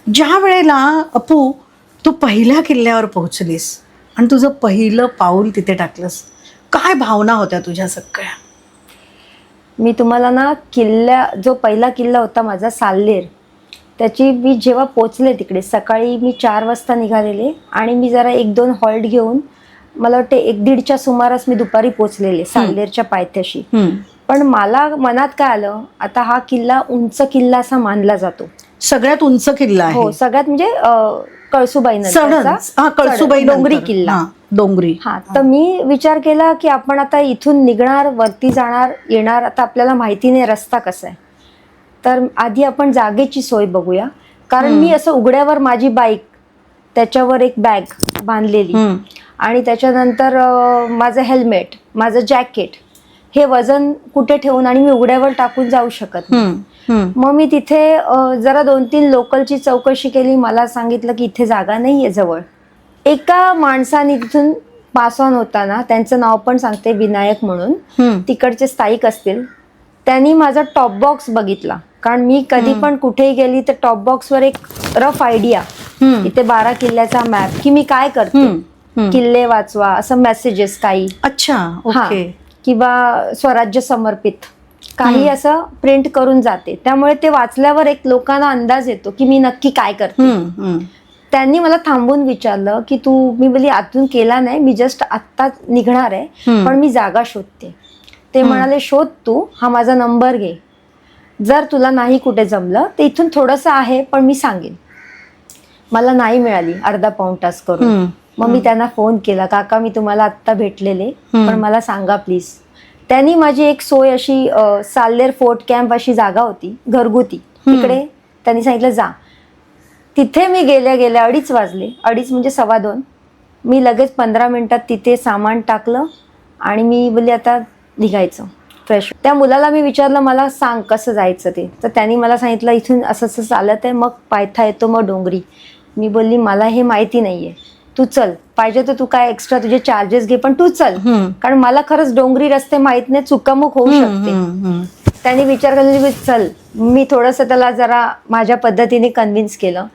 ज्या वेळेला अपू तू पहिल्या किल्ल्यावर पोहोचलीस आणि तुझं पहिलं पाऊल तिथे टाकलंस, काय भावना होत्या तुझ्या सगळ्या? मी तुम्हाला ना जो पहिला किल्ला होता माझा साल्लेर, त्याची मी जेव्हा पोचले तिकडे सकाळी मी 4 वाजता निघालेले आणि मी जरा 1-2 हॉल्ट घेऊन मला वाटते 1-1:30च्या सुमारास मी दुपारी पोचलेले साल्लेरच्या पायथ्याशी. पण मला मनात काय आलं, आता हा किल्ला उंच किल्ला असा मानला जातो, सगळ्यात उंच किल्ला आहे. हो सगळ्यात म्हणजे कळसुबाई कळसुबाई डोंगरी किल्ला, डोंगरी. हा, तर मी विचार केला की आपण आता इथून निघणार, वरती जाणार येणार, आता आपल्याला माहिती नाही रस्ता कसा आहे, तर आधी आपण जागेची सोय बघूया. कारण मी असं उघड्यावर माझी बाईक, त्याच्यावर एक बॅग बांधलेली आणि त्याच्यानंतर माझं हेल्मेट, माझं जॅकेट, हे वजन कुठे ठेवून आणि मी उघड्यावर टाकून जाऊ शकत नाही. मग मी तिथे जरा 2-3 लोकलची चौकशी केली. मला सांगितलं की इथे जागा नाहीये जवळ. एका माणसाने तिथून पास ऑन होताना, त्यांचं नाव पण सांगते, विनायक म्हणून, तिकडचे स्थायिक असतील, त्यांनी माझा टॉप बॉक्स बघितला. कारण मी कधी पण कुठेही गेली तर टॉप बॉक्सवर एक रफ आयडिया, इथे 12 किल्ल्याचा मॅप, की मी काय करते, किल्ले वाचवा असं मेसेजेस काही, अच्छा, ओके, किंवा स्वराज्य समर्पित काही असं प्रिंट करून जाते. त्यामुळे ते वाचल्यावर एक लोकांना अंदाज येतो की मी नक्की काय करते. त्यांनी मला थांबून विचारलं की मी बोलली आतून केला नाही, मी जस्ट आत्ता निघणार आहे, पण मी जागा शोधते. ते म्हणाले शोध तू, हा माझा नंबर घे, जर तुला नाही कुठे जमलं तर इथून थोडंसं आहे पण मी सांगेन. मला नाही मिळाली अर्धा-पाऊण तास करून. मग मी त्यांना फोन केला, काका मी तुम्हाला आत्ता भेटलेले, पण मला सांगा प्लीज. त्यांनी माझी एक सोय अशी, साल्लेर फोर्ट कॅम्प अशी जागा होती घरगुती, तिकडे त्यांनी सांगितलं जा. तिथे मी गेल्या 2:30 वाजले, 2:30 म्हणजे 2:15. मी लगेच 15 मिनिटात तिथे सामान टाकलं आणि मी बोलली आता निघायचं फ्रेश. त्या मुलाला मी विचारलं मला सांग कसं जायचं ते, तर त्यांनी मला सांगितलं इथून असं असं चालत आहे, मग पायथा येतो, मग डोंगरी. मी बोलली मला हे माहिती नाहीये, तू चल, पाहिजे तर तू काय एक्स्ट्रा तुझे चार्जेस घे, पण तू चल, कारण मला खरंच डोंगरी रस्ते माहित नाही, चुकामुक होऊ शकते. त्यांनी विचार केला चल. मी थोडंसं त्याला जरा माझ्या पद्धतीने कन्व्हिन्स केलं.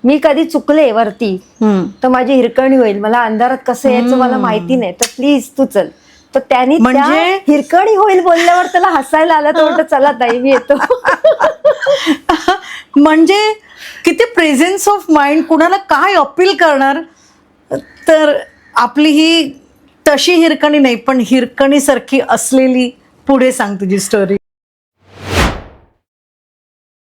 मी कधी चुकले वरती तर माझी हिरकणी होईल, मला अंधारात कसं यायचं मला माहिती नाही, तर प्लीज तू चल. तर त्यांनी म्हणजे हिरकणी होईल बोलल्यावर त्याला हसायला आलं, तर म्हटलं चला ताई मी येतो. म्हणजे किती प्रेझेन्स ऑफ माइंड, कुणाला काय अपील करणार. तर आपली ही तशी हिरकणी नाही, पण हिरकणी सारखी असलेली. पुढे सांग तुझी स्टोरी.